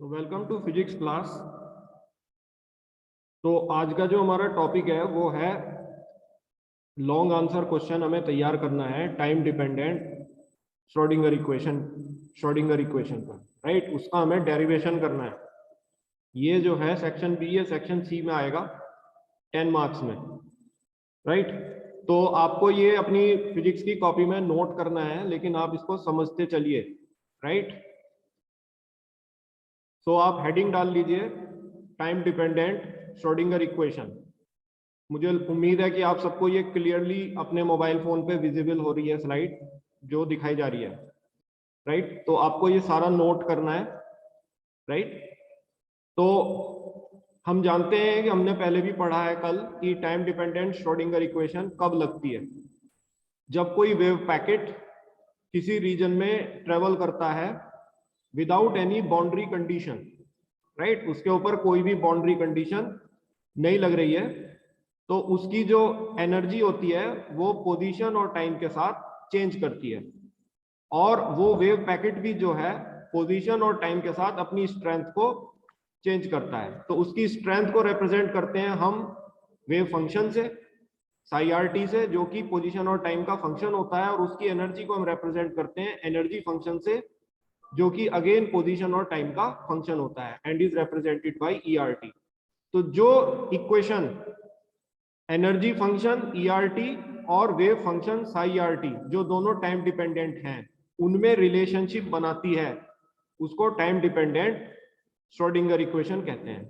तो welcome to physics class. तो आज का जो हमारा टॉपिक है वो है लॉन्ग आंसर क्वेश्चन हमें तैयार करना है टाइम डिपेंडेंट श्रोडिंगर इक्वेशन पर, राइट। उसका हमें डेरिवेशन करना है। ये जो है सेक्शन बी है, सेक्शन सी में आएगा 10 मार्क्स में, राइट। तो आपको ये अपनी फिजिक्स की कॉपी में नोट करना है, लेकिन आप इसको समझते चलिए, राइट। तो आप हेडिंग डाल लीजिए टाइम डिपेंडेंट श्रोडिंगर इक्वेशन। मुझे उम्मीद है कि आप सबको ये क्लियरली अपने मोबाइल फोन पे विजिबल हो रही है स्लाइड जो दिखाई जा रही है, राइट। तो आपको ये सारा नोट करना है, राइट। तो हम जानते हैं कि हमने पहले भी पढ़ा है कल कि टाइम डिपेंडेंट श्रोडिंगर इक्वेशन कब लगती है। जब कोई वेव पैकेट किसी रीजन में ट्रेवल करता है without any boundary condition, right. उसके ऊपर कोई भी बाउंड्री कंडीशन नहीं लग रही है, तो उसकी जो एनर्जी होती है वो पोजीशन और टाइम के साथ चेंज करती है। और वो वेव पैकेट भी जो है पोजीशन और टाइम के साथ अपनी स्ट्रेंथ को चेंज करता है। तो उसकी स्ट्रेंथ को रिप्रेजेंट करते हैं हम वेव फंक्शन से, साई आर टी से, जो कि पोजीशन और टाइम का फंक्शन होता है। और उसकी एनर्जी को हम रिप्रेजेंट करते हैं एनर्जी फंक्शन से, जो कि अगेन पोजीशन और टाइम का फंक्शन होता है and is represented by E R T. तो जो equation energy function E R T और wave function psi R T जो दोनों टाइम डिपेंडेंट हैं उनमें रिलेशनशिप बनाती है, उसको टाइम डिपेंडेंट श्रोडिंगर इक्वेशन कहते हैं।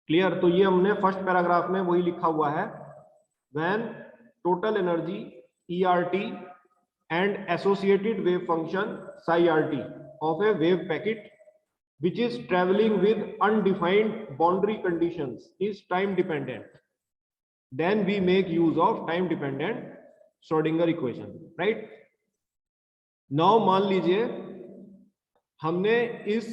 क्लियर। तो ये हमने फर्स्ट पैराग्राफ में वही लिखा हुआ है, when total energy E R T and associated wave function psi R T of A wave packet which is traveling with undefined boundary conditions is time dependent, then we make use of time dependent Schrodinger equation, right. Now मान लीजिए हमने इस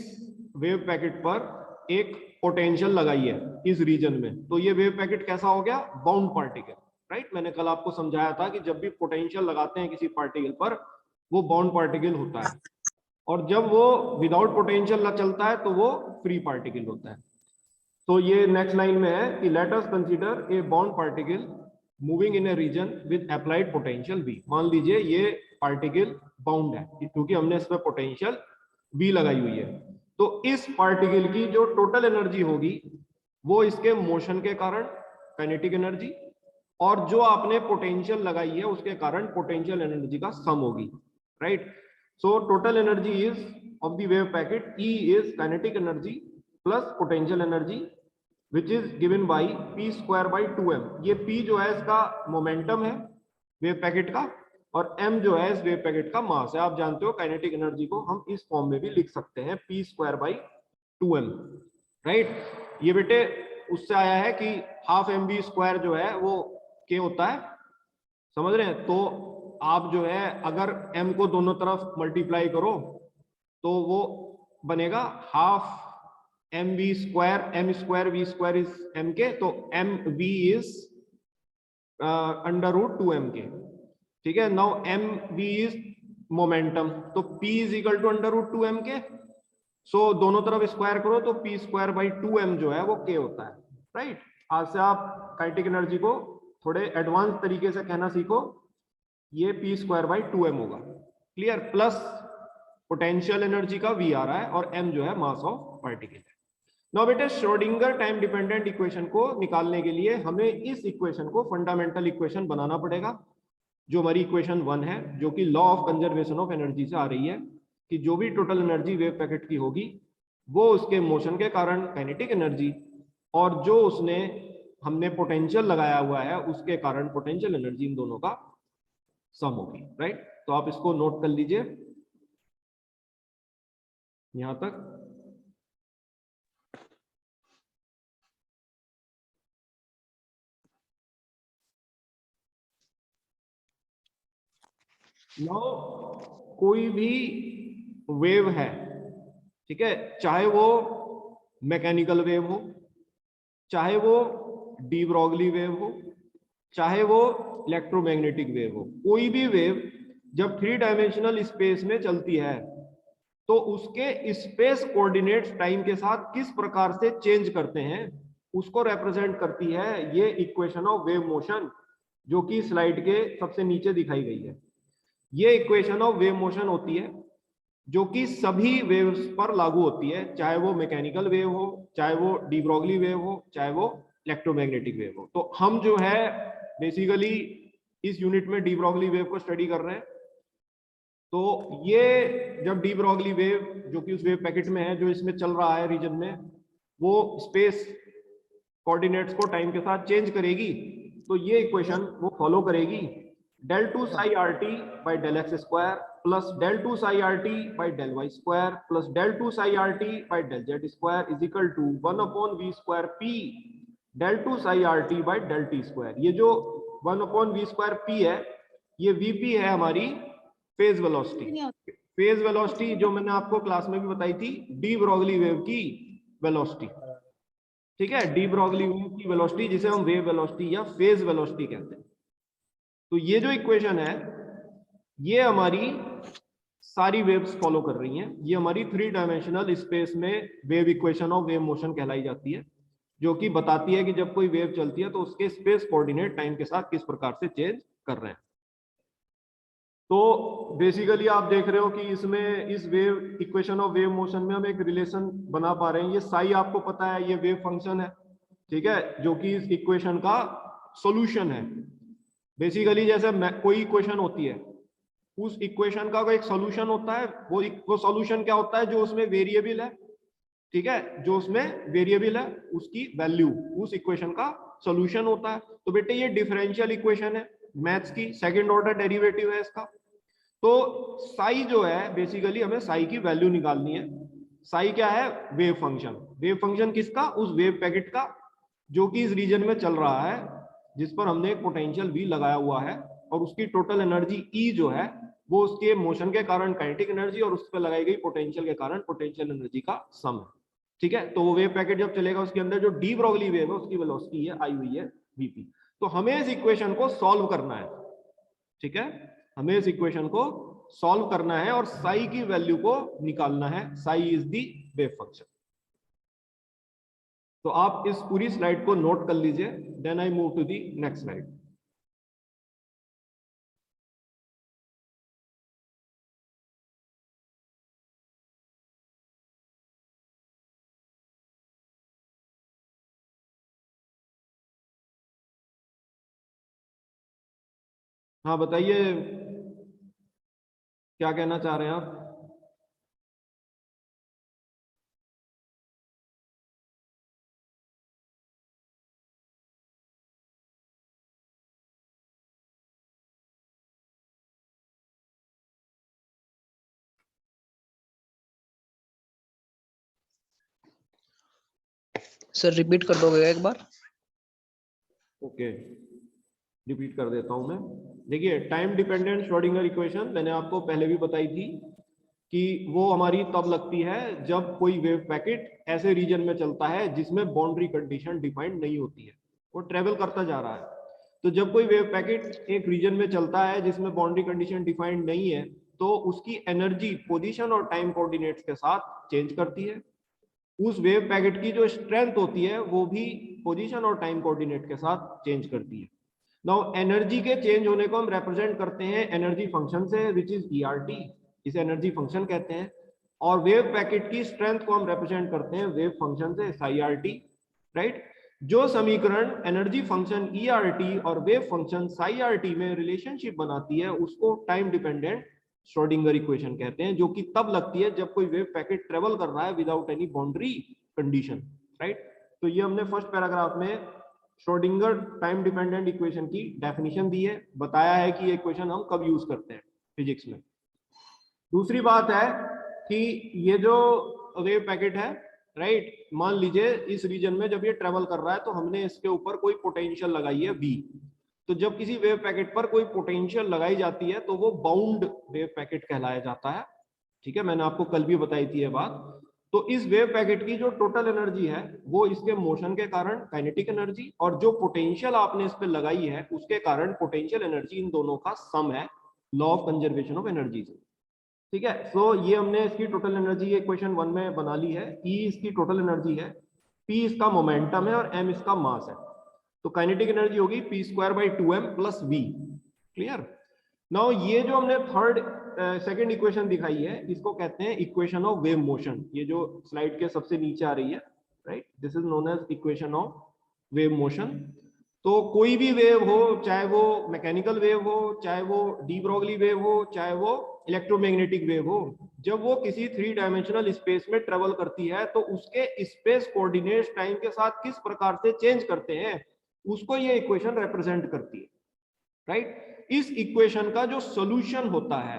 wave packet पर एक potential लगाई है इस reason में, तो ये वेव पैकेट कैसा हो गया? Bound particle, right. मैंने कल आपको समझाया था कि जब भी पोटेंशियल लगाते हैं किसी पार्टिकल पर वो बाउंड पार्टिकल होता है, और जब वो विदाउट पोटेंशियल चलता है तो वो फ्री पार्टिकल होता है। तो ये नेक्स्ट लाइन में है कि let us consider a bound particle moving in a region with applied potential B. मान लीजिए ये पार्टिकल बाउंड है क्योंकि हमने इस पर पोटेंशियल बी लगाई हुई है। तो इस पार्टिकल की जो टोटल एनर्जी होगी वो इसके मोशन के कारण काइनेटिक एनर्जी, और जो आपने पोटेंशियल लगाई है उसके कारण पोटेंशियल एनर्जी का सम होगी, right. So total energy is of the wave packet, E is kinetic energy plus potential energy which is given by p square by 2m। ये p जो है इसका मोमेंटम है वेव पैकेट का, और m जो है इस वेव पैकेट का मास है। आप जानते हो काइनेटिक एनर्जी को हम इस फॉर्म में भी लिख सकते हैं p square by 2m, right. ये बेटे उससे आया है कि हाफ mv स्क्वायर जो है वो k होता है, समझ रहे हैं। तो आप जो है अगर m को दोनों तरफ मल्टीप्लाई करो तो वो बनेगा half M V square, M square V square is M K, तो M V is under root 2m K, ठीक है। Now M V is momentum, तो p is equal to under root 2m K. सो दोनों तरफ square करो तो p square by 2m जो है वो k होता है, राइट। आज से आप काइनेटिक एनर्जी को थोड़े एडवांस तरीके से कहना सीखो, ये p स्क्वायर बाई 2m होगा, क्लियर। प्लस पोटेंशियल एनर्जी का v आ रहा है और m जो है मास ऑफ पार्टिकल है। नाउ बेटे श्रोडिंगर टाइम डिपेंडेंट इक्वेशन को निकालने के लिए हमें इस इक्वेशन को फंडामेंटल इक्वेशन बनाना पड़ेगा, जो हमारी इक्वेशन 1 है, जो कि law of conservation of energy से आ रही है कि जो भी टोटल एनर्जी वेव पैकेट की होगी वो उसके मोशन के कारण काइनेटिक एनर्जी, और जो उसने हमने पोटेंशियल लगाया हुआ है उसके कारण पोटेंशियल एनर्जी, इन दोनों का सम होगी, राइट। तो आप इसको नोट कर लीजिए यहां तक। नाउ कोई भी वेव है, ठीक है, चाहे वो मैकेनिकल वेव हो, चाहे वो डी ब्रॉगली वेव हो, चाहे वो इलेक्ट्रोमैग्नेटिक वेव हो, कोई भी वेव जब 3 डायमेंशनल स्पेस में चलती है तो उसके स्पेस कोऑर्डिनेट्स टाइम के साथ किस प्रकार से चेंज करते हैं उसको रिप्रेजेंट करती है ये इक्वेशन ऑफ वेव मोशन, जो कि स्लाइड के सबसे नीचे दिखाई गई है। ये इक्वेशन ऑफ वेव मोशन होती है जो कि सभी वेव्स पर लागू होती है, चाहे वो मैकेनिकल वेव हो, चाहे वो डी ब्रॉगली वेव हो, चाहे वो इलेक्ट्रोमैग्नेटिक वेव हो। तो हम जो है बेसिकली इस यूनिट में डी ब्रॉगली वेव को स्टडी कर रहे हैं। तो ये जब डी ब्रॉगली वेव जो कि उस वेव पैकेट में है जो इसमें चल रहा है रीजन में, वो स्पेस कोऑर्डिनेट्स को टाइम के साथ चेंज करेगी, तो ये इक्वेशन वो फॉलो करेगी। del 2 psi RT by del x square plus del 2 psi RT by del y square plus del 2 psi RT by del z square is equal to 1 upon v square p del 2 psi RT by del t square। ये जो 1 upon v square p है, ये vp है हमारी phase velocity. Phase velocity जो मैंने आपको class में भी बताई थी, डी ब्रॉगली वेव की वेलोसिटी, ठीक है, डी ब्रॉगली वेव की वेलोसिटी जिसे हम वेव वेलोसिटी या फेज वेलोसिटी कहते हैं। तो ये जो इक्वेशन है ये हमारी सारी वेव्स फॉलो कर रही हैं। ये हमारी 3 डायमेंशनल स्पेस में wave equation of wave motion कहलाई जाती है, जो कि बताती है कि जब कोई वेव चलती है तो उसके स्पेस कोऑर्डिनेट टाइम के साथ किस प्रकार से चेंज कर रहे हैं। तो बेसिकली आप देख रहे हो कि इसमें इस wave equation of wave motion में हम एक रिलेशन बना पा रहे हैं। ये साई आपको पता है, ये वेव फंक्शन है, ठीक है, जो कि इस इक्वेशन का सॉल्यूशन है। बेसिकली जैसे कोई इक्वेशन होती है, उस इक्वेशन का एक सॉल्यूशन होता है। वो सॉल्यूशन क्या होता है? जो उसमें वेरिएबल है, ठीक है, जो उसमें वेरिएबल है उसकी वैल्यू उस इक्वेशन का सॉल्यूशन होता है। तो बेटे ये डिफरेंशियल इक्वेशन है मैथ्स की, सेकंड ऑर्डर डेरिवेटिव है इसका। तो साई जो है बेसिकली हमें साई की वैल्यू निकालनी है। साई क्या है? Wave function. वेव फंक्शन किसका? उस वेव पैकेट का जो कि इस रीजन में चल रहा है, जिस पर हमने एक पोटेंशियल V लगाया हुआ है, और उसकी टोटल एनर्जी E जो है वो उसके मोशन के कारण काइनेटिक एनर्जी और उस पर लगाई गई पोटेंशियल के कारण पोटेंशियल एनर्जी का सम है, ठीक है। तो वो वेव पैकेट जब चलेगा उसके अंदर जो डी ब्रॉगली वेव है उसकी वेलोसिटी है आई हुई है Vp। तो हमें इस इक्वेशन को सॉल्व करना है, ठीक है, हमें इस इक्वेशन को सॉल्व करना है और साई की वैल्यू को निकालना है। Psi is the wave function. तो आप इस पूरी स्लाइड को नोट कर लीजिए, then I move to the next slide. हाँ बताइए, क्या कहना चाह रहे हैं आप? सर रिपीट कर दोगे एक बार? ओके, रिपीट कर देता हूं मैं। देखिए, टाइम डिपेंडेंट श्रोडिंगर इक्वेशन मैंने आपको पहले भी बताई थी कि वो हमारी तब लगती है जब कोई वेव पैकेट ऐसे रीजन में चलता है जिसमें बाउंड्री कंडीशन डिफाइंड नहीं होती है, वो ट्रेवल करता जा रहा है। तो जब कोई वेव पैकेट एक रीजन में चलता है जिसमें बाउंड्री कंडीशन डिफाइंड नहीं है, तो उसकी एनर्जी पोजीशन और टाइम कोऑर्डिनेट्स के साथ चेंज करती है। उस वेव पैकेट की जो स्ट्रेंथ होती है वो भी पोजीशन और टाइम कोऑर्डिनेट के साथ चेंज करती है। नाउ एनर्जी के चेंज होने को हम रिप्रेजेंट करते हैं एनर्जी फंक्शन से, विच इज ERT, इसे एनर्जी फंक्शन कहते हैं। और वेव पैकेट की स्ट्रेंथ को हम रिप्रेजेंट करते हैं वेव फंक्शन से, SIRT, राइट। जो समीकरण एनर्जी फंक्शन ERT और वेव फंक्शन SIRT में रिलेशनशिप बनाती है उसको टाइम डिपेंडेंट श्रोडिंगर इक्वेशन कहते हैं, जो कि तब लगती है जब कोई वेव पैकेट ट्रेवल कर रहा है without any boundary condition, right. तो ये हमने फर्स्ट पैराग्राफ में श्रोडिंगर टाइम डिपेंडेंट इक्वेशन की डेफिनेशन दी है, बताया है कि ये इक्वेशन हम कब यूज करते हैं फिजिक्स में। दूसरी बात है कि ये जो वेव पैकेट है, राइट, मान लीजिए इस रीजन में जब ये ट्रेवल कर रहा है तो हमने इसके ऊपर कोई पोटेंशियल लगाई है V। तो जब किसी वेव पैकेट पर कोई पोटेंशियल लगाई जाती है तो वो बाउंड वेव पैकेट कहलाया जाता है, ठीक है, मैंने आपको कल भी बताई थी ये बात। तो इस वेव पैकेट की जो टोटल एनर्जी है वो इसके मोशन के कारण काइनेटिक एनर्जी, और जो पोटेंशियल आपने इस पे लगाई है उसके कारण पोटेंशियल एनर्जी, इन दोनों का सम है law of conservation of energy से। ठीक है। सो ये हमने इसकी टोटल एनर्जी इक्वेशन 1 में बना ली है। ई इसकी टोटल एनर्जी है, पी इसका मोमेंटम है और एम इसका मास है। तो काइनेटिक एनर्जी होगी P square by 2m plus V. Clear. Now ये जो हमने सेकंड इक्वेशन दिखाई है इसको कहते हैं इक्वेशन ऑफ वेव मोशन। ये जो स्लाइड के सबसे नीचे आ रही है, right, this is known as equation of wave motion. तो कोई भी वेव हो, चाहे वो मैकेनिकल वेव हो, चाहे वो डी ब्रोगली वेव हो, चाहे वो इलेक्ट्रोमैग्नेटिक वेव हो, जब वो किसी 3 डायमेंशनल स्पेस में ट्रेवल करती है तो उसके स्पेस कोऑर्डिनेट्स टाइम के साथ किस प्रकार से चेंज करते हैं, उसको ये इक्वेशन रिप्रेजेंट करती है, राइट। इस इक्वेशन का जो सॉल्यूशन होता है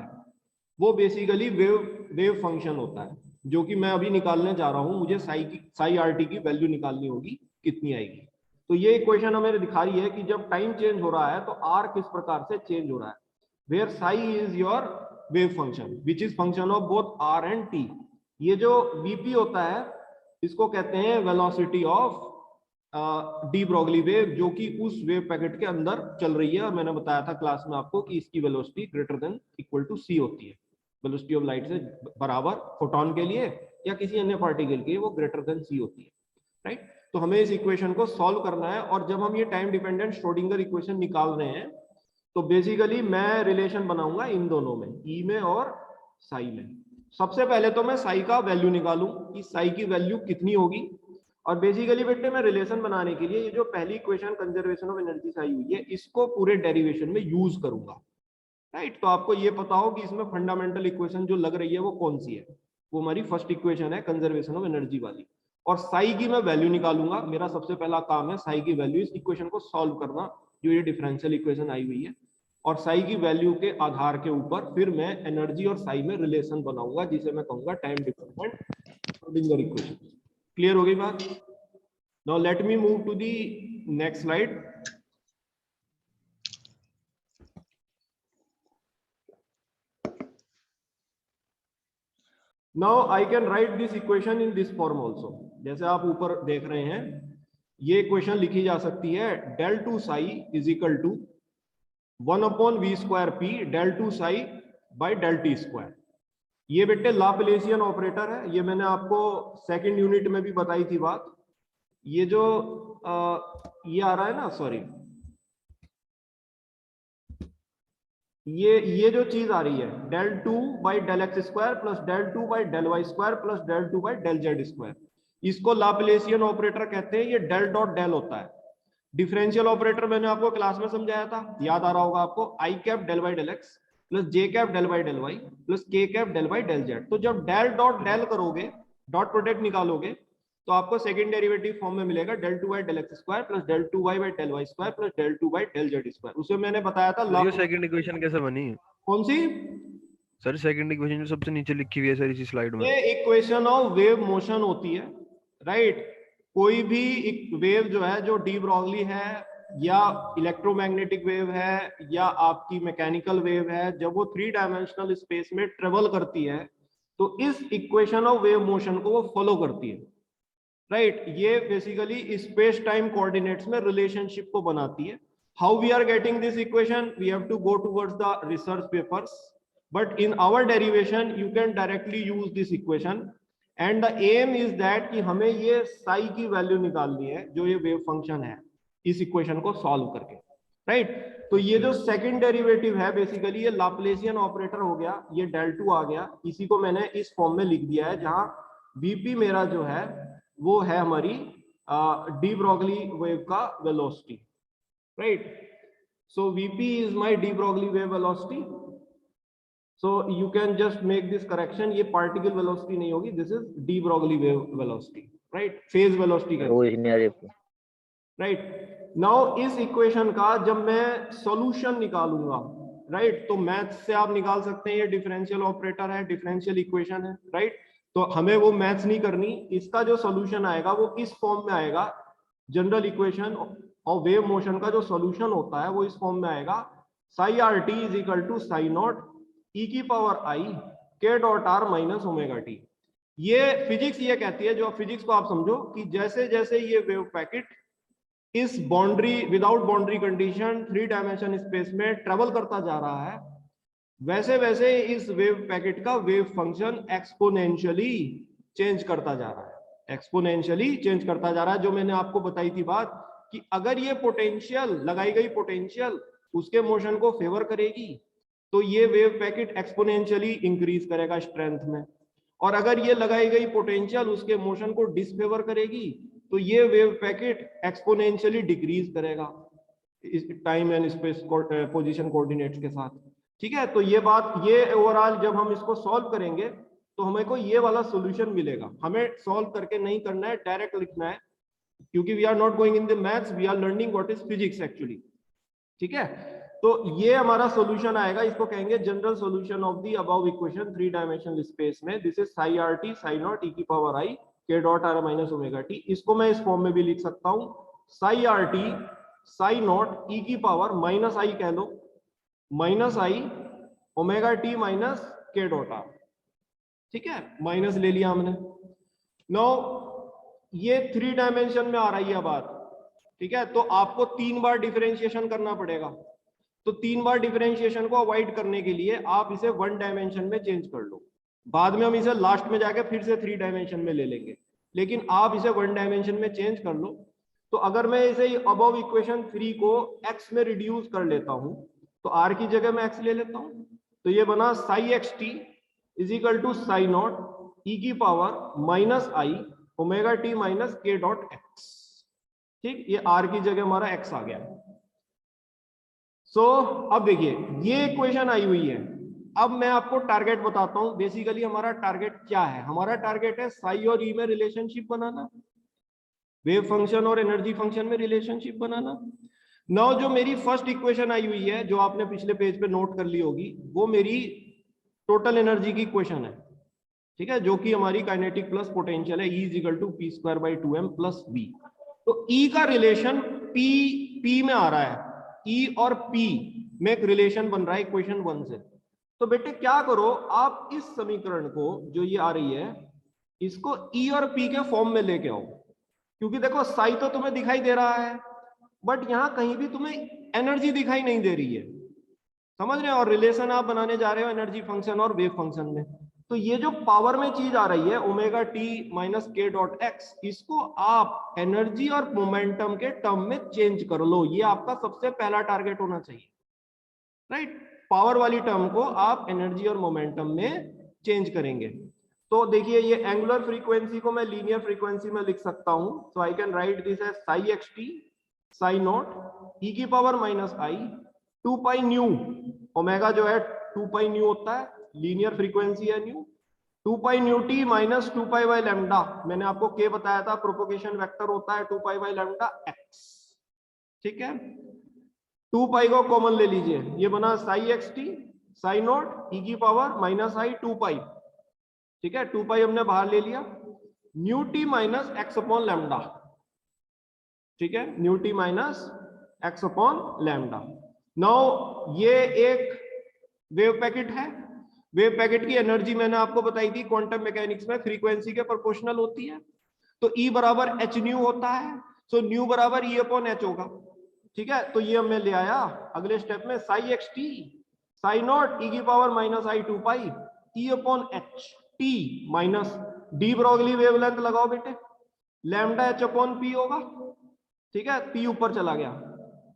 वो बेसिकली वेव फंक्शन होता है, जो कि मैं अभी निकालने जा रहा हूं। मुझे साई आर टी की वैल्यू निकालनी होगी, कितनी आएगी। तो ये इक्वेशन हमें दिखा रही है कि जब टाइम चेंज हो रहा है तो आर किस प्रकार से चेंज हो रहा है, where psi is your wave function which is function of both R and T. ये जो वीपी होता है इसको कहते हैं velocity of de Broglie wave, जो कि उस वेव पैकेट के अंदर चल रही है। और मैंने बताया था क्लास में आपको कि इसकी velocity greater than equal to C होती है। वेलोसिटी ऑफ लाइट से बराबर फोटोन के लिए या किसी अन्य पार्टिकल के लिए वो ग्रेटर देन सी होती है, राइट। तो हमें इस इक्वेशन को सॉल्व करना है। और जब हम ये टाइम डिपेंडेंट श्रोडिंगर इक्वेशन निकाल रहे हैं तो बेसिकली मैं रिलेशन बनाऊंगा इन दोनों में, ई में और साई में। सबसे पहले तो मैं साई का वैल्यू निकालूं कि साई की वैल्यू कितनी होगी। और बेसिकली बेटे मैं रिलेशन बनाने के लिए ये जो पहली इक्वेशन कंजर्वेशन ऑफ एनर्जी से आई हुई है इसको पूरे डेरिवेशन में यूज करूंगा, राइट। तो आपको ये पता हो कि इसमें फंडामेंटल इक्वेशन जो लग रही है वो कौन सी है, वो हमारी फर्स्ट इक्वेशन है कंजर्वेशन ऑफ एनर्जी वाली। और साई की मैं वैल्यू निकालूंगा। मेरा सबसे पहला काम है साई की वैल्यू, इस इक्वेशन को सॉल्व करना, जो ये डिफरेंशियल इक्वेशन आई हुई है। और साई की वैल्यू के आधार के ऊपर फिर मैं एनर्जी और साई में रिलेशन बनाऊंगा, जिसे मैं कहूंगा time dependent Schrodinger equation. Clear हो गई बात। Now let me move to the next slide. Now I can write this equation in this form also. जैसे आप ऊपर देख रहे हैं ये इक्वेशन लिखी जा सकती है del two psi is equal to 1/v square P del two psi by del T square. ये बेटे लाप्लेसियन ऑपरेटर है, ये मैंने आपको सेकंड यूनिट में भी बताई थी बात। ये जो ये आ रहा है ना, सॉरी, ये जो चीज आ रही है del two by del x square plus del two by del Y square plus del two by del Z square, इसको लाप्लेसियन ऑपरेटर कहते हैं। ये डेल डॉट डेल होता है। डिफरेंशियल ऑपरेटर मैंने आपको क्लास में समझाया था, याद आ रहा होगा आपको, i cap del by del x plus j cap del by del y plus k cap del by del z. तो जब डेल डॉट डेल करोगे, डॉट प्रोडक्ट निकालोगे, तो आपको सेकंड डेरिवेटिव फॉर्म में मिलेगा del two by del x square plus del two y by del Y square plus del two by del Z square. उसे मैंने बताया था ये सेकंड इक्वेशन कैसे बनी? कौन सी सर सेकंड इक्वेशन जो सबसे नीचे लिखी हुई है सर इसी स्लाइड में, ये इक्वेशन ऑफ वेव मोशन होती है, राइट। कोई भी वेव जो है, जो डी ब्रोगली है या इलेक्ट्रोमैग्नेटिक वेव है या आपकी मैकेनिकल वेव है, जब वो 3 डायमेंशनल स्पेस में ट्रेवल करती है तो इस इक्वेशन ऑफ वेव मोशन को वो फॉलो करती है, राइट। ये बेसिकली स्पेस टाइम कोऑर्डिनेट्स में रिलेशनशिप को बनाती है। How we are getting this equation, we have to go towards the research papers, but in our derivation you can directly use this equation. And the aim is that कि हमें ये साई की value निकालनी है, जो ये वेव फंक्शन है, इस इक्वेशन को सॉल्व करके, राइट। तो ये जो सेकंड डेरिवेटिव है बेसिकली ये लाप्लेसियन ऑपरेटर हो गया, ये डेल टू आ गया, इसी को मैंने इस फॉर्म में लिख दिया है, जहां वीपी मेरा जो है वो है हमारी डी ब्रोगली वेव का velocity, right. So VP is my D Broglie wave velocity. So you can just make this correction, ये पार्टिकल वेलोसिटी नहीं होगी, this is D Broglie wave velocity, right. Phase velocity right. Now इस equation का जब मैं solution निकालूंगा, right, तो math से आप निकाल सकते हैं, ये डिफरेंशियल ऑपरेटर है, डिफरेंशियल इक्वेशन है, राइट। तो हमें वो मैथ्स नहीं करनी, इसका जो सॉल्यूशन आएगा वो इस फॉर्म में आएगा। जनरल इक्वेशन और वेव मोशन का जो सॉल्यूशन होता है वो इस फॉर्म में आएगा, psi R T is equal to psi naught ई की power i k dot r minus omega t. ये फिजिक्स ये कहती है, जो फिजिक्स को आप समझो कि जैसे जैसे ये वेव पैकेट इस boundary without boundary condition 3 dimension space में ट्रेवल करता जा रहा है, वैसे वैसे इस वेव पैकेट का वेव फंक्शन एक्सपोनेंशियली चेंज करता जा रहा है, एक्सपोनेंशियली चेंज करता जा रहा है। जो मैंने आपको बताई थी बात कि अगर ये पोटेंशियल लगाई गई पोटेंशियल उसके मोशन को फेवर करेगी तो ये वेव पैकेट एक्सपोनेंशियली इंक्रीज करेगा स्ट्रेंथ में, और अगर ये लगाई गई पोटेंशियल उसके मोशन को डिसफेवर करेगी तो ये वेव पैकेट एक्सपोनेंशियली डिक्रीज करेगा इस time and space position coordinates के साथ। ठीक है, तो ये बात, ये ओवरऑल जब हम इसको सॉल्व करेंगे तो हमें को ये वाला सॉल्यूशन मिलेगा। हमें सॉल्व करके नहीं करना है, डायरेक्ट लिखना है, क्योंकि we are not going in the maths, we are learning what is physics actually. ठीक है, तो ये हमारा सॉल्यूशन आएगा, इसको कहेंगे general solution of the above equation 3 dimensional space में। This is psi R T psi naught ई की power i k dot r minus omega t. इसको मैं इस फॉर्म में भी लिख सकता हूं, psi R T psi naught ई की पावर माइनस आई कह लो, minus i omega t minus k dot are. ठीक है, माइनस ले लिया हमने। नाउ ये 3 डायमेंशन में आ रही है बात। ठीक है, तो आपको 3 बार डिफरेंशिएशन करना पड़ेगा, तो 3 बार डिफरेंशिएशन को अवॉइड करने के लिए आप इसे 1 डायमेंशन में चेंज कर लो। बाद में हम इसे लास्ट में जाके फिर से 3 डायमेंशन में ले लेंगे, लेकिन आप इसे 1 डायमेंशन में चेंज कर लो। तो अगर मैं इसे अबव इक्वेशन 3 को x में रिड्यूस कर लेता हूं तो r की जगह मैं x ले लेता हूं, तो ये बना psi x t is equal to psi naught ई की power minus i omega t minus k dot x. ठीक, ये r की जगह हमारा x आ गया। सो अब देखिए ये इक्वेशन आई हुई है। अब मैं आपको टारगेट बताता हूं, बेसिकली हमारा टारगेट क्या है। हमारा टारगेट है साई और ई में रिलेशनशिप बनाना, वेव फंक्शन और एनर्जी फंक्शन में रिलेशनशिप बनाना। नाउ जो मेरी फर्स्ट इक्वेशन आई हुई है, जो आपने पिछले पेज पे नोट कर ली होगी, वो मेरी टोटल एनर्जी की इक्वेशन है। ठीक है, जो कि हमारी काइनेटिक प्लस पोटेंशियल है, E is equal to P square by 2m plus v। तो E का रिलेशन P में आ रहा है, E और P में एक रिलेशन बन रहा है इक्वेशन 1 से। तो बेटे क्या करो, आप इस समीकरण को जो ये आ रही है इसको E और P के फॉर्म में लेके आओ, क्योंकि देखो साई तो तुम्हें दिखाई दे रहा है बट यहां कहीं भी तुम्हें एनर्जी दिखाई नहीं दे रही है, समझ रहे हो। और रिलेशन आप बनाने जा रहे हो एनर्जी फंक्शन और वेव फंक्शन में, तो ये जो पावर में चीज आ रही है omega t minus k dot x, इसको आप एनर्जी और मोमेंटम के टर्म में चेंज कर लो। ये आपका सबसे पहला टारगेट होना चाहिए, राइट। पावर वाली टर्म को आप एनर्जी और मोमेंटम में चेंज करेंगे। तो देखिए ये एंगुलर फ्रीक्वेंसी को मैं लीनियर फ्रीक्वेंसी में लिख सकता हूं, so I can write this as psi x t psi naught ई की power minus i 2 pi nu, omega जो है 2 पाई न्यू होता है, लीनियर फ्रीक्वेंसी है nu, 2 pi nu t minus 2 pi by lambda. मैंने आपको के बताया था, प्रोपोगेशन वेक्टर होता है 2 पाई बाई लैम्डा एक्स। ठीक है, 2 पाई को कॉमन ले लीजिए, ये बना psi x t psi naught ई की पावर माइनस आई 2 पाई। ठीक है, 2 पाई हमने बाहर ले लिया, new t minus x upon lambda. ठीक है, new t minus x upon lambda. Now ये एक वेव पैकेट है, वेव पैकेट की एनर्जी मैंने आपको बताई थी क्वांटम मैकेनिक्स में फ्रीक्वेंसी के प्रोपोर्शनल होती है, तो E बराबर एच न्यू होता है, सो न्यू बराबर E अपॉन एच होगा। ठीक है, तो ये मैं ले आया अगले स्टेप में, psi x t psi naught ई की power minus i 2 pi E upon H T minus de Broglie wavelength लगाओ बेटे, लैम्डा एच अपॉन पी होगा। ठीक है, पी ऊपर चला गया,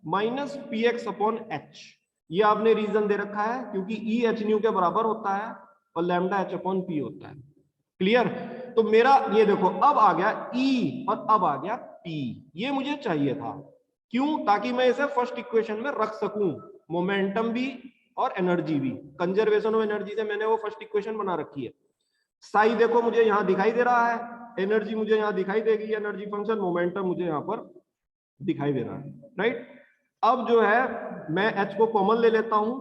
minus P x upon H. ये आपने रीजन दे रखा है क्योंकि ई एच न्यू के बराबर होता है और लैम्डा एच अपॉन पी होता है। क्लियर, तो मेरा ये देखो अब आ गया ई और अब आ गया पी, ये मुझे चाहिए था। क्यों? ताकि मैं इसे फर्स्ट इक्वेशन में रख सकूं, मोमेंटम भी और एनर्जी भी। कंजर्वेशन ऑफ एनर्जी से मैंने वो फर्स्ट इक्वेशन बना रखी है। साई देखो मुझे यहां दिखाई दे रहा है, एनर्जी मुझे यहां दिखाई देगी, एनर्जी फंक्शन, मोमेंटम मुझे यहां पर दिखाई दे रहा है, राइट। अब जो है मैं h को कॉमन ले लेता हूं,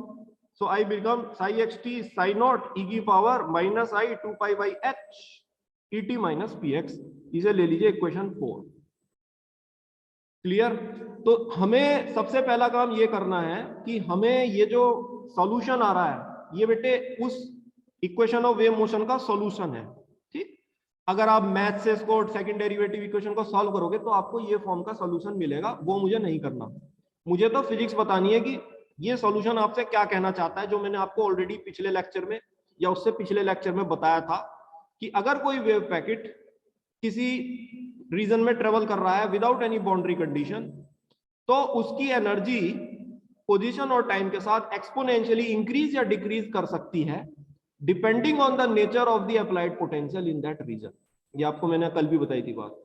so I become psi x t psi naught ई की power minus i 2 pi by H E T minus P X. इसे ले लीजिए इक्वेशन 4। क्लियर, तो हमें सबसे पहला काम ये करना है कि हमें ये जो सॉल्यूशन आ रहा है ये बेटे उस इक्वेशन ऑफ वेव मोशन का सॉल्यूशन है। ठीक, अगर आप मैथ से इसको सेकंड डेरिवेटिव इक्वेशन को सॉल्व करोगे तो आपको ये फॉर्म का सॉल्यूशन मिलेगा, वो मुझे नहीं करना। मुझे तो फिजिक्स बतानी है कि ये सॉल्यूशन आपसे क्या कहना चाहता है, जो मैंने आपको ऑलरेडी पिछले लेक्चर में या उससे पिछले लेक्चर में बताया था कि अगर कोई वेव पैकेट किसी रीजन में ट्रेवल कर रहा है विदाउट एनी बाउंड्री कंडीशन, तो उसकी एनर्जी पोजीशन और टाइम के साथ एक्सपोनेंशियली इंक्रीज या डिक्रीज कर सकती है depending on the nature of the applied potential in that region. ये आपको मैंने कल भी बताई थी बात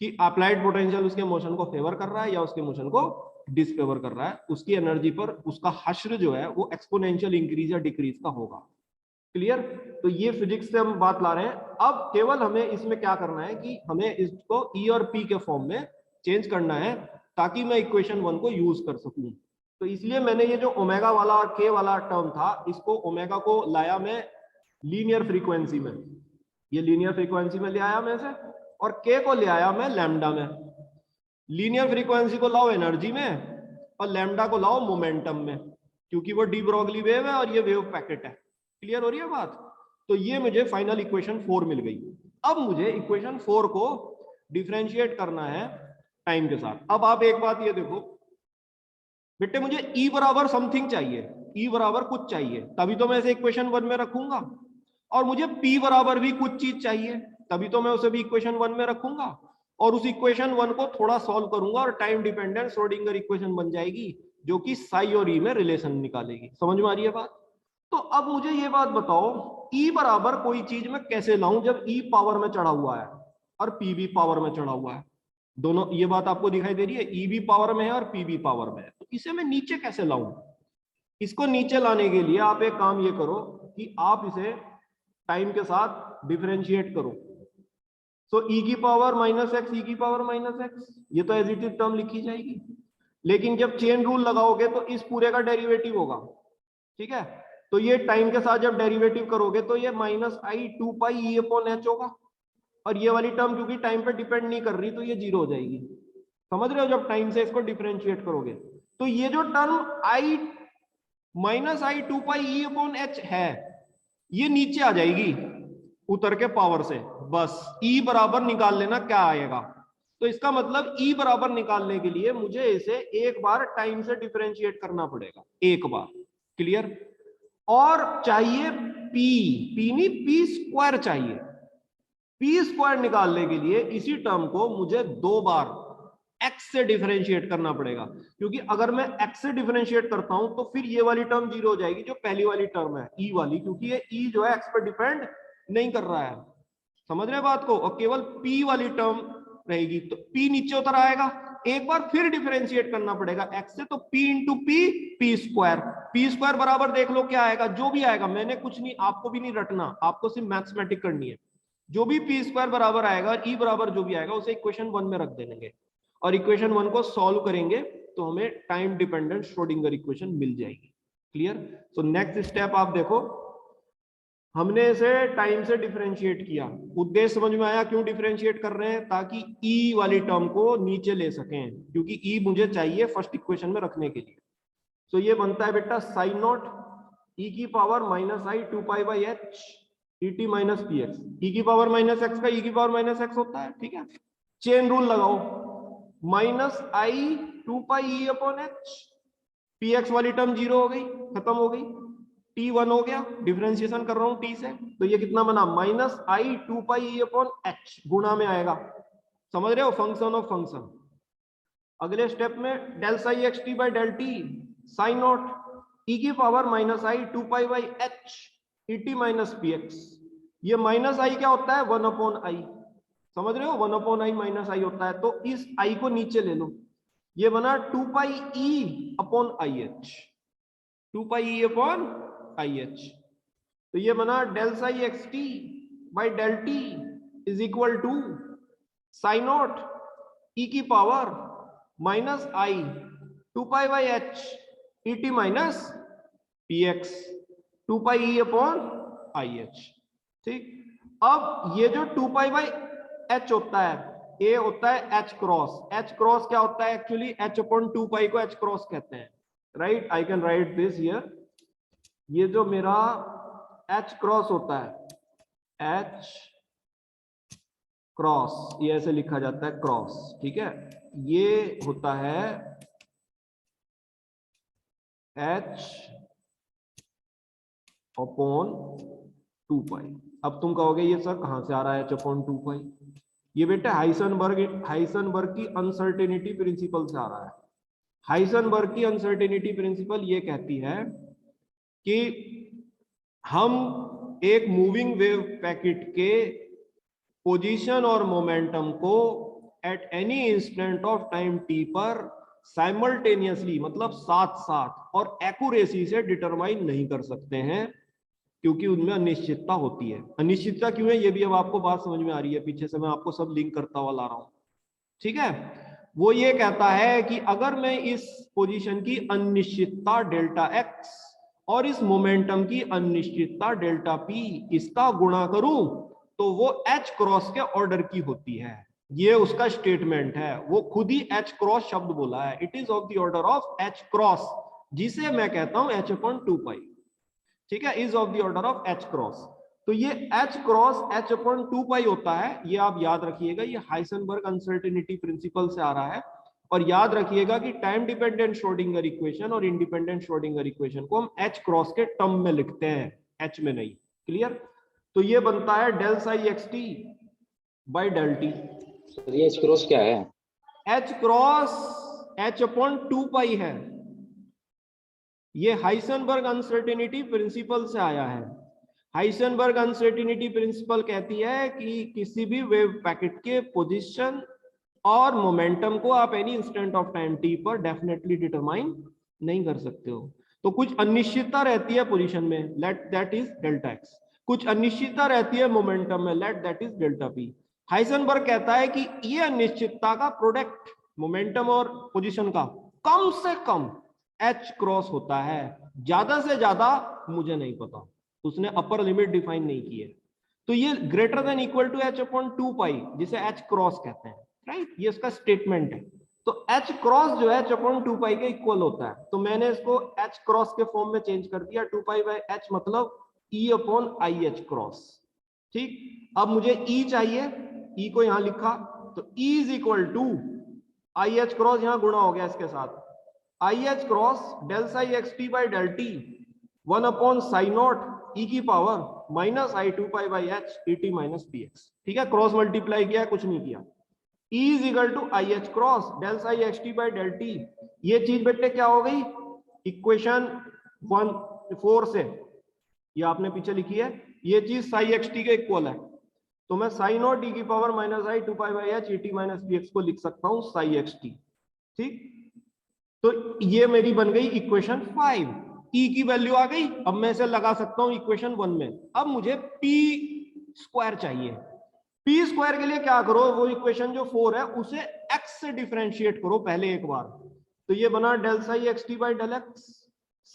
कि अप्लाइड पोटेंशियल उसके मोशन को फेवर कर रहा है या उसके मोशन को डिसफेवर कर रहा है, उसकी एनर्जी पर उसका हश्र जो है वो एक्सपोनेंशियल इंक्रीज या डिक्रीज का होगा। क्लियर? तो ये फिजिक्स से हम बात ला रहे हैं। अब केवल हमें इसमें क्या करना है कि हमें इसको ई और पी के फॉर्म में चेंज करना है ताकि मैं इक्वेशन 1 को यूज कर सकूं। तो इसलिए मैंने ये जो ओमेगा वाला और के वाला टर्म था, इसको ओमेगा को लाया मैं लीनियर फ्रीक्वेंसी में, ये लीनियर फ्रीक्वेंसी में ले आया मैं इसे, और के को ले आया मैं लैम्डा में। लीनियर फ्रीक्वेंसी को लाओ एनर्जी में और लैम्डा को लाओ मोमेंटम में, क्योंकि वो डी ब्रोगली वेव है और ये वेव पैकेट है। क्लियर हो रही है बात? तो ये मुझे फाइनल इक्वेशन 4 मिल गई। अब मुझे इक्वेशन 4 को डिफरेंशिएट करना है टाइम के साथ। अब आप एक बात ये देखो बेटे, मुझे E बराबर समथिंग चाहिए, E बराबर कुछ चाहिए, तभी तो मैं इसे इक्वेशन 1 में रखूंगा, और मुझे P बराबर भी कुछ चीज चाहिए, तभी तो मैं उसे भी इक्वेशन 1 में रखूंगा, और उस इक्वेशन 1 को थोड़ा सॉल्व करूंगा और टाइम डिपेंडेंट श्रोडिंगर इक्वेशन बन जाएगी जो कि साई और ई में रिलेशन निकालेगी। समझ में आ रही है बात? तो अब मुझे ये बात बताओ, E बराबर कोई चीज में कैसे लाऊं जब E पावर में चढ़ा हुआ है और P भी पावर में चढ़ा हुआ है? दोनों, ये बात आपको दिखाई दे रही है, E भी पावर में है और P भी पावर में है, तो इसे मैं नीचे कैसे लाऊं? इसको नीचे लाने के लिए आप एक काम ये करो कि आप इसे टाइम के साथ डिफरेंशिएट करो। तो e की पावर माइनस एक्स, ई की पावर माइनस एक्स, ये तो एज इट इज टर्म लिखी जाएगी, लेकिन जब चेन रूल लगाओगे तो इस पूरे का डेरिवेटिव होगा। ठीक है? तो ये टाइम के साथ जब डेरिवेटिव करोगे तो ये minus i 2 pi E upon H होगा, और ये वाली टर्म क्योंकि टाइम पे डिपेंड नहीं कर रही तो ये जीरो हो जाएगी। समझ रहे हो? जब टाइम से इसको डिफरेंशिएट करोगे तो ये जो term I minus i 2 pi E upon H है ये नीचे आ जाएगी उतर के पावर से। बस E बराबर निकाल लेना क्या आएगा। तो इसका मतलब E बराबर निकालने के लिए मुझे इसे एक बार टाइम से डिफरेंशिएट करना पड़ेगा, एक बार। क्लियर? और चाहिए P नहीं, P स्क्वायर चाहिए। P स्क्वायर निकालने के लिए इसी टर्म को मुझे दो बार x से डिफरेंशिएट करना पड़ेगा, क्योंकि अगर मैं x से डिफरेंशिएट करता हूं तो फिर ये वाली टर्म जीरो हो जाएगी जो पहली वाली टर्म है E वाली, क्योंकि ये E जो है x पर डिपेंड नहीं कर रहा है। समझ रहे बात को? और केवल P वाली टर्म रहेगी, तो P नीचे उतर आएगा, एक बार फिर डिफरेंशिएट करना पड़ेगा x से, तो P into P square. P square बराबर देख लो क्या आएगा, जो भी आएगा, मैंने कुछ नहीं, आपको भी नहीं रटना, आपको सिर्फ मैथमेटिक करनी है। जो भी P स्क्वायर बराबर आएगा और E बराबर जो भी आएगा उसे इक्वेशन 1 में रख देंगे, और इक्वेशन 1 को सॉल्व करेंगे तो हमें टाइम डिपेंडेंट श्रोडिंगर इक्वेशन मिल जाएगी। क्लियर? सो नेक्स्ट स्टेप आप देखो, हमने इसे टाइम से डिफरेंशिएट किया। उद्देश्य समझ में आया क्यों डिफरेंशिएट कर रहे हैं? ताकि E वाली टर्म को नीचे ले सकें, क्योंकि E मुझे चाहिए फर्स्ट इक्वेशन में रखने के लिए। तो ये बनता है बेटा साइन नॉट E की power minus i 2 pi by H E T minus P X. E की पावर माइनस एक्स का E की पावर माइनस एक्स होता है। ठीक है? चेन रूल लगाओ, minus i 2 pi E upon H, P X वाली टर्म जीरो हो गई, खत्म हो गई, टी 1 हो गया, डिफरेंशिएशन कर रहा हूं टी से, तो ये कितना बना, minus i 2 pi E upon H, गुणा में आएगा। समझ रहे हो? Function of function. अगले स्टेप में del psi x T by del t sine naught ई की power minus i 2 pi by H E T minus P X. ये माइनस आई क्या होता है? 1 अपॉन आई। समझ रहे हो? 1 अपॉन आई माइनस आई होता है, तो इस आई को नीचे ले लो, ये बना 2 pi E upon i H, 2 pi E upon i H. तो ये बना del psi x T by del t is equal to sine naught ई की power minus i 2 pi by H E T minus P X, 2 pi E upon i H. ठीक? अब ये जो 2 pi by H होता है, ए होता है H cross. H cross क्या होता है? एक्चुअली एच अपॉन 2 पाई को एच क्रॉस कहते हैं। Right? I can write this here. ये जो मेरा एच क्रॉस होता है, एच क्रॉस, ये ऐसे लिखा जाता है क्रॉस। ठीक है? ये होता है h अपॉन 2 पाई। अब तुम कहोगे ये सर कहां से आ रहा है h अपॉन 2 पाई? ये बेटे हाइसेनबर्ग की अनसर्टेनिटी प्रिंसिपल से आ रहा है। हाइसेनबर्ग की अनसर्टेनिटी प्रिंसिपल ये कहती है कि हम एक मूविंग वेव पैकेट के पोजीशन और मोमेंटम को at any instant of time T पर साइमल्टेनियसली मतलब साथ साथ और एक्यूरेसी से डिटरमाइन नहीं कर सकते हैं, क्योंकि उनमें अनिश्चितता होती है। अनिश्चितता क्यों है ये भी अब आपको बात समझ में आ रही है, पीछे से मैं आपको सब लिंक करता हुआ ला रहा हूं। ठीक है, वो ये कहता है कि अगर मैं इस पोजीशन की अनिश्चितता डेल्टा एक्स और इस मोमेंटम की अनिश्चितता डेल्टा पी इसका गुणा करूं तो वो एच क्रॉस के ऑर्डर की होती है। ये उसका स्टेटमेंट है, वो खुद ही एच क्रॉस शब्द बोला है, it is of the order of H cross, जिसे मैं कहता हूं एच अपॉन 2 पाई। ठीक है, is of the order of H cross. तो ये एच क्रॉस एच अपॉन 2 पाई होता है, ये आप याद रखिएगा, ये हाइसेनबर्ग अनसर्टेनिटी प्रिंसिपल से आ रहा है। और याद रखिएगा कि टाइम डिपेंडेंट श्रोडिंगर इक्वेशन और इंडिपेंडेंट श्रोडिंगर इक्वेशन को हम एच क्रॉस के टर्म में लिखते हैं, एच में नहीं। क्लियर? तो ये बनता है del psi x T by del T. ये एच क्रॉस क्या है? H cross H upon 2 pi है, ये हाइसेनबर्ग अनसर्टेनिटी प्रिंसिपल से आया है। हाइसेनबर्ग अनसर्टेनिटी प्रिंसिपल कहती है कि किसी भी वेव पैकेट के पोजीशन और मोमेंटम को आप any instant of time T पर डेफिनेटली डिटरमाइन नहीं कर सकते हो। तो कुछ अनिश्चितता रहती है पोजीशन में, let that is delta x, कुछ अनिश्चितता रहती है मोमेंटम में, let that is delta P. Heisenberg कहता है कि ये अनिश्चितता का प्रोडक्ट मोमेंटम और पोजीशन का कम से कम एच क्रॉस होता है, ज्यादा से ज्यादा मुझे नहीं पता, उसने अपर लिमिट डिफाइन नहीं की है। तो ये greater than equal to H upon 2 pi, जिसे एच क्रॉस कहते हैं, राइट, ये इसका स्टेटमेंट है। तो एच क्रॉस जो है एच अपॉन 2 पाई के इक्वल होता है, तो मैंने इसको एच क्रॉस के फॉर्म में चेंज कर दिया, 2 पाई बाई एच मतलब ई अपॉन आई एच क्रॉस। ठीक, अब मुझे ई चाहिए, ई को यहां लिखा, तो E is equal to I H cross, यहां गुणा हो गया इसके साथ, i H cross del psi x T by del T 1 upon psi naught ई की power minus i 2 pi by H E T minus P x. ठीक है, cross multiply किया, कुछ नहीं किया। E is equal to I H cross del psi x T by del T, ये चीज बेटे क्या हो गई, इक्वेशन 1-4 से, ये आपने पीछे लिखी है, ये चीज साई एक्स टी के इक्वल है, तो मैं साई नॉट ई की power minus i 2 pi by H E T minus P x को लिख सकता हूं साई एक्स टी। ठीक, तो ये मेरी बन गई इक्वेशन 5, ई की वैल्यू आ गई, अब मैं इसे लगा सकता हूं इक्वेशन 1 में। अब मुझे पी स्क्वायर चाहिए, पी स्क्वायर के लिए क्या करो, वो इक्वेशन जो 4 है उसे एक्स से डिफरेंशिएट करो पहले एक बार, तो ये बना del psi x T by del x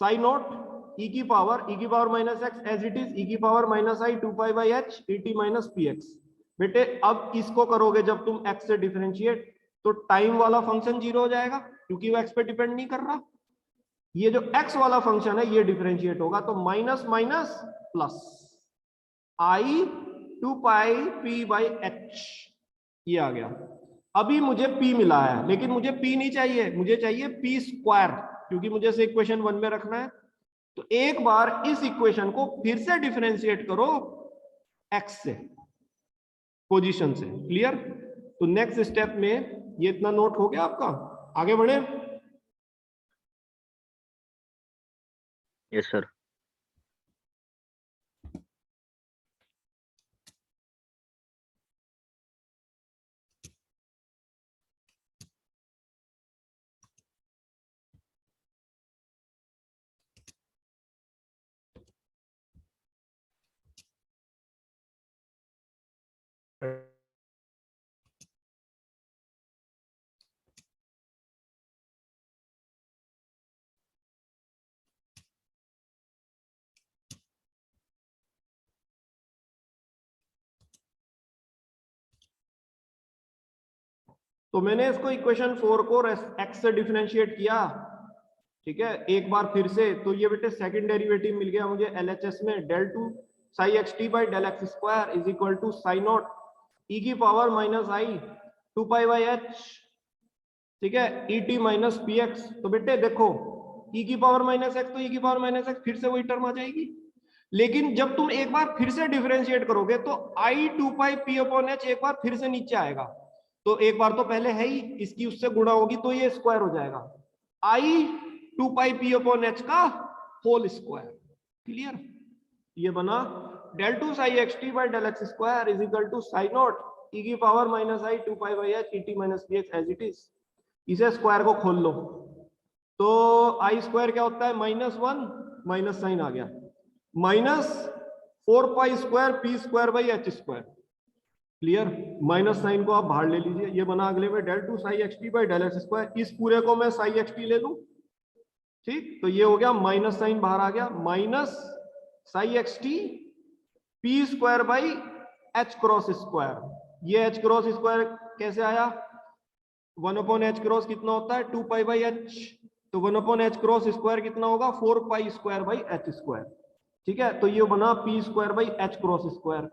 psi naught ई की power minus x as it is E की power minus i 2 pi by H E T minus P x. बेटे अब इसको करोगे जब तुम एक्स से डिफरेंशिएट, तो टाइम वाला फंक्शन 0 हो जाएगा, क्योंकि वो एक्स पे डिपेंड नहीं कर रहा। ये जो एक्स वाला फंक्शन है ये डिफरेंशिएट होगा, तो minus minus plus I 2 pi P by H, ये आ गया। अभी मुझे p मिला है, लेकिन मुझे p नहीं चाहिए, मुझे चाहिए p स्क्वायर, क्योंकि मुझे इसे इक्वेशन 1 में रखना है। तो एक बार इस इक्वेशन को फिर से डिफरेंशिएट करो x से, पोजीशन से। क्लियर? तो नेक्स्ट स्टेप में ये इतना नोट हो गया आपका, आगे बढ़े। Yes sir. तो मैंने इसको इक्वेशन 4 को x से डिफरेंशिएट किया, ठीक है, एक बार फिर से। तो ये बेटे सेकंड डेरिवेटिव मिल गया मुझे LHS में, del two psi x T by del x square is equal to psi naught ई की power minus i 2 pi by h, ठीक है, E T minus P x. तो बेटे देखो e की पावर माइनस एक्स, तो e की पावर माइनस एक्स फिर से वही टर्म आ जाएगी। लेकिन जब तुम एक बार फिर से डिफरेंशिएट करोगे तो आई 2 पाई पी अपॉन एच एक बार फिर से नीचे आएगा, तो एक बार तो पहले है ही, इसकी उससे गुणा होगी तो ये स्क्वायर हो जाएगा, i 2 pi p upon h का होल स्क्वायर। क्लियर? ये बना del two psi x T by del x square is equal to psi naught ई की power minus i 2 pi by H E T minus b x as it is. इसे square को खोल लो तो आई square क्या होता है, -1 माइनस साइन आ गया, minus 4 pi square P square by H square. Clear? Minus sign को आप बाहर ले लीजिए, ये बना अगले में del two psi x T by del x square, इस पूरे को मैं साई एक्स टी ले लूं, ठीक, तो ये हो गया माइनस साइन बाहर आ गया, minus psi x T P square by H cross square. ये एच क्रॉस स्क्वायर कैसे आया, 1 अपॉन एच क्रॉस कितना होता है 2 पाई बाई एच, तो 1 अपॉन एच क्रॉस स्क्वायर कितना होगा 4 pi square by H square. ठीक है, तो ये बना P square by H cross square.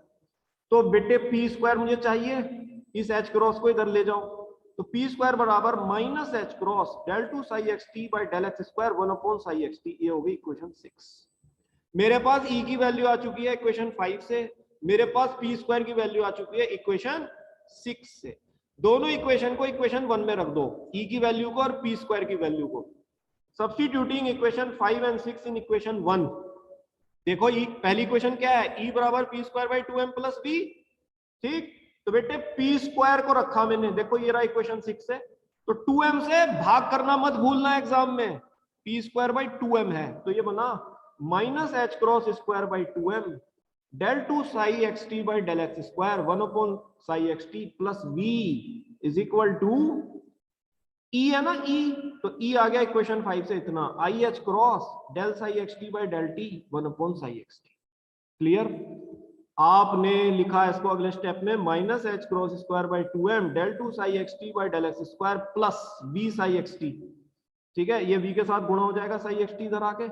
तो बेटे पी स्क्वायर मुझे चाहिए, इस एच क्रॉस को इधर ले जाओ, तो पी स्क्वायर बराबर minus H cross del two psi x T by del x square 1 upon psi x T. ये हो गई इक्वेशन 6। मेरे पास ई की वैल्यू आ चुकी है इक्वेशन 5 से, मेरे पास पी स्क्वायर की वैल्यू आ चुकी है इक्वेशन 6 से। दोनों इक्वेशन को इक्वेशन 1 में रख दो, ई की वैल्यू को और पी स्क्वायर की वैल्यू को। Substituting equation 5 and 6 in equation 1। देखो पहली इक्वेशन क्या है, ई बराबर P square by 2m plus B. ठीक, तो बेटे पी स्क्वायर को रखा मैंने, देखो ये रहा इक्वेशन 6 है, तो 2m से भाग करना मत भूलना एग्जाम में, पी स्क्वायर बाई 2m है, तो ये बना minus H cross square by 2m del two psi x T by del x square 1 upon psi x t plus V is equal to E है ना, ई, तो ई आ गया इक्वेशन 5 से इतना, I H cross del psi x T by del T 1 upon psi x T. Clear? आपने लिखा इसको अगले स्टेप में minus H cross square by 2m del two psi x T by del x square plus B psi x T. ठीक है, ये v के साथ गुणा हो जाएगा साई एक्स टी इधर आके,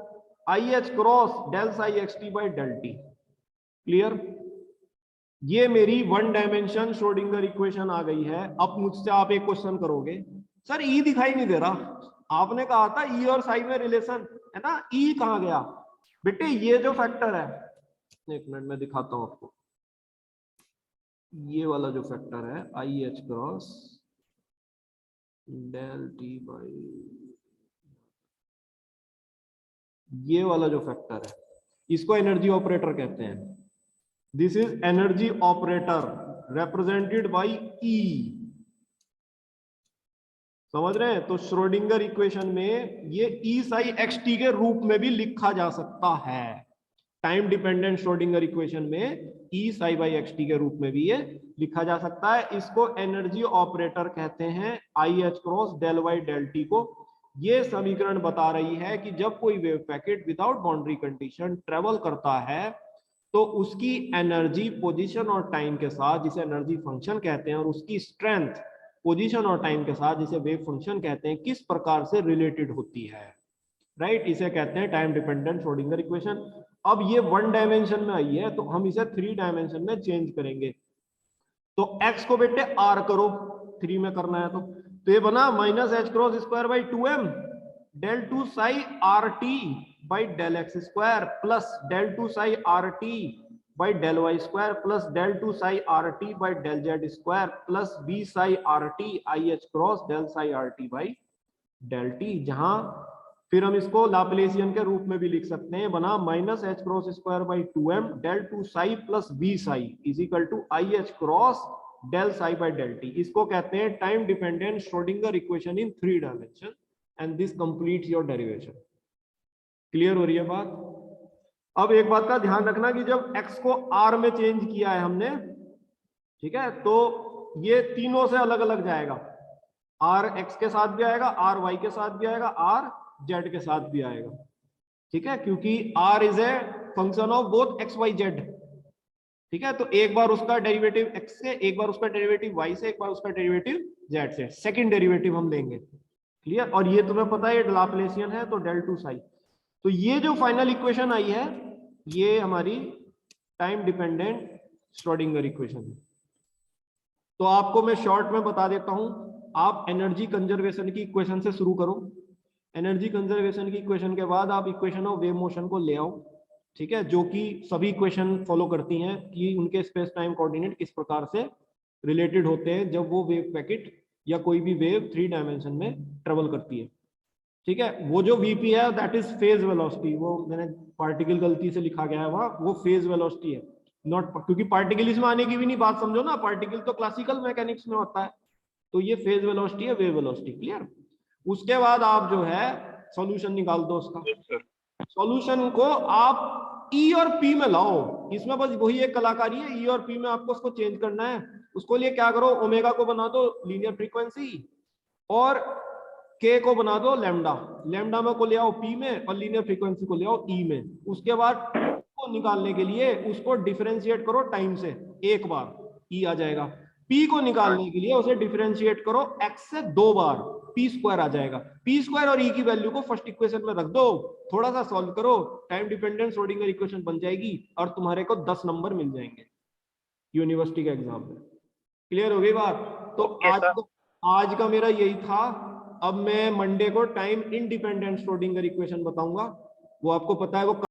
I H cross del psi x T by del T. Clear? ये मेरी 1 डायमेंशन श्रोडिंगर इक्वेशन आ गई है। अब मुझसे आप एक क्वेश्चन करोगे, सर ई दिखाई नहीं दे रहा, आपने कहा था ई और साई में रिलेशन है ना, ई कहां गया? बेटे ये जो फैक्टर है, एक मिनट में दिखाता हूं आपको, ये वाला जो फैक्टर है I H cross del T by, ये वाला जो फैक्टर है इसको एनर्जी ऑपरेटर कहते हैं। This is energy operator represented by E. समझ रहे हैं? तो श्रोडिंगर इक्वेशन में ये ई साई एक्स टी के रूप में भी लिखा जा सकता है। टाइम डिपेंडेंट श्रोडिंगर इक्वेशन में ई साई बाई एक्स टी के रूप में भी ये लिखा जा सकता है। इसको एनर्जी ऑपरेटर कहते हैं, I H cross del Y del T को। ये समीकरण बता रही है कि जब कोई wave packet without boundary condition travel करता है तो उसकी एनर्जी पोजीशन और टाइम के साथ, जिसे एनर्जी फंक्शन कहते हैं, और उसकी स्ट्रेंथ पोजीशन और टाइम के साथ, जिसे वेव फंक्शन कहते हैं, किस प्रकार से रिलेटेड होती है। राइट, इसे कहते हैं टाइम डिपेंडेंट श्रोडिंगर इक्वेशन। अब ये 1 डायमेंशन में आई है तो हम इसे 3 डायमेंशन में चेंज करेंगे। तो x को बेटे r करो, 3 में करना है तो ये बना minus H cross square by 2m del two psi R T by del x square plus del two psi R T by del Y square plus del two psi R T by del Z square plus B psi R T I H cross del psi R T by del T. जहां फिर हम इसको लाप्लेसियन के रूप में भी लिख सकते हैं, बना minus H cross square by 2m del two psi plus B psi is equal to I H cross del psi by del T. इसको कहते हैं time dependent Schrodinger equation in 3 dimension and this completes your derivation. Clear हो रही है बात? अब एक बात का ध्यान रखना कि जब x को r में चेंज किया है हमने, ठीक है, तो ये तीनों से अलग अलग जाएगा, r x के साथ भी आएगा, r y के साथ भी आएगा, r z के साथ भी आएगा। ठीक है, क्योंकि r is a function of both x y z। ठीक है, तो एक बार उसका डेरिवेटिव x से, एक बार उसका डेरिवेटिव y से, एक बार उसका डेरिवेटिव z से, सेकंड डेरिवेटिव हम लेंगे। क्लियर? और ये तुम्हें पता है लाप्लेसियन है तो डेल टू साई। तो ये जो फाइनल इक्वेशन आई है ये हमारी टाइम डिपेंडेंट श्रोडिंगर इक्वेशन है। तो आपको मैं शॉर्ट में बता देता हूं, आप एनर्जी कंजर्वेशन की इक्वेशन से शुरू करो। एनर्जी कंजर्वेशन की इक्वेशन के बाद आप इक्वेशन ऑफ वेव मोशन को ले आओ, ठीक है, जो कि सभी इक्वेशन फॉलो करती हैं कि उनके स्पेस टाइम कोऑर्डिनेट किस प्रकार से रिलेटेड होते हैं जब वो वेव पैकेट या कोई भी वेव 3 डायमेंशन में ट्रेवल करती है, ठीक है। वो जो वीपी है दैट इज फेज वेलोसिटी, वो मैंने पार्टिकल गलती से लिखा गया है वहां, वो फेज वेलोसिटी है, नॉट, क्योंकि पार्टिकल इसमें आने की भी नहीं बात, समझो ना, पार्टिकल तो क्लासिकल मैकेनिक्स में होता है, तो ये फेज वेलोसिटी है, वेव वेलोसिटी, क्लियर। उसके बाद आप जो है सॉल्यूशन निकाल दो उसका। सॉल्यूशन को आप ई और पी में लाओ, इसमें बस वही एक कलाकारी है, ई और पी में आपको उसको चेंज करना है। उसको लिए क्या करो, ओमेगा को बना दो लीनियर फ्रीक्वेंसी और के को बना दो लैम्डा, लैम्डा में को ले आओ पी में और लीनियर फ्रीक्वेंसी को ले आओ ई में। उसके बाद को निकालने के लिए उसको डिफरेंशिएट करो टाइम से, एक बार ई आ जाएगा। पी को निकालने के लिए उसे डिफरेंशिएट करो एक्स से 2 बार, पी स्क्वायर आ जाएगा। पी स्क्वायर और ई की वैल्यू को फर्स्ट इक्वेशन में रख दो, थोड़ा सा सॉल्व करो, टाइम डिपेंडेंट श्रोडिंगर इक्वेशन बन जाएगी और तुम्हारे को 10 नंबर मिल जाएंगे यूनिवर्सिटी के एग्जाम में। क्लियर हो गई बात? तो आज का मेरा यही था। अब मैं मंडे को टाइम इंडिपेंडेंट श्रोडिंगर इक्वेशन बताऊंगा, वो आपको पता है वो